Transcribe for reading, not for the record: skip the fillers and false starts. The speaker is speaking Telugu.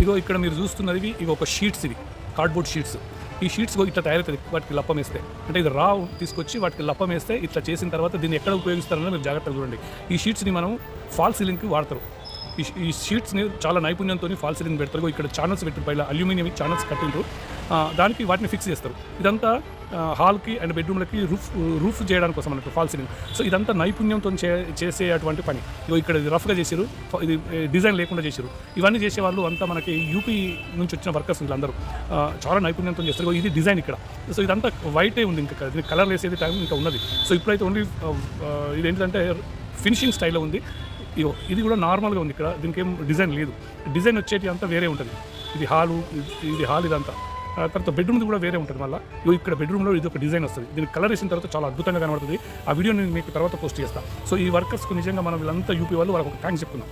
ఇగో ఇక్కడ మీరు చూస్తున్నది ఇవి ఒక షీట్స్, ఇవి కార్డ్బోర్డ్ షీట్స్. ఈ షీట్స్ ఇట్లా తయారవుతుంది వాటికి లప్పం వేస్తే. అంటే ఇది రా తీసుకొచ్చి వాటికి లప్పం వేస్తే ఇట్లా చేసిన తర్వాత దీన్ని ఎక్కడ ఉపయోగిస్తారని మీరు జాగ్రత్తగా చూడండి. ఈ షీట్స్ని మనం ఫాల్ సీలింగ్కి వాడతారు. ఈ షీట్స్ని చాలా నైపుణ్యంతో ఫాల్ సీలింగ్ పెడతారు. ఇక్కడ ఛానల్స్ పెట్టిన పైన అల్యూమినియం ఛానల్స్ కట్టిండ్రు, దానికి వాటిని ఫిక్స్ చేస్తారు. ఇదంతా హాల్కి అండ్ బెడ్రూమ్లకి రూఫ్ చేయడానికి కోసం అన్నట్టు ఫాల్ సీలింగ్. సో ఇదంతా నైపుణ్యంతో చేసే అటువంటి పని. ఇక్కడ ఇది రఫ్గా చేసారు, ఇది డిజైన్ లేకుండా చేశారు. ఇవన్నీ చేసేవాళ్ళు అంతా మనకి యూపీ నుంచి వచ్చిన వర్కర్స్ వీళ్ళందరూ చాలా నైపుణ్యంతో చేస్తారు. ఇది డిజైన్ ఇక్కడ. సో ఇదంతా వైటే ఉంది, ఇంకా దీనికి కలర్ వేసేది టైం ఇంకా ఉన్నది. సో ఇప్పుడైతే ఓన్లీ ఇది ఏంటంటే ఫినిషింగ్ స్టైల్లో ఉంది. ఇది కూడా నార్మల్గా ఉంది. ఇక్కడ దీనికి ఏం డిజైన్ లేదు. డిజైన్ వచ్చేటి అంతా వేరే ఉంటుంది. ఇది హాల్ ఇదంతా. తర్వాత బెడ్రూమ్ది కూడా వేరే ఉంటుంది. మళ్ళీ ఇక్కడ బెడ్రూమ్లో ఇది ఒక డిజైన్ వస్తుంది. దీనికి కలర్ వేసిన తర్వాత చాలా అద్భుతంగా కనబడుతుంది. ఆ వీడియో నేను మీకు తర్వాత పోస్ట్ చేస్తాను. సో ఈ వర్కర్స్కు నిజంగా మనం వీళ్ళంతా యూపీ వాళ్ళు వాళ్ళకి ఒక థ్యాంక్స్ చెప్తున్నాం.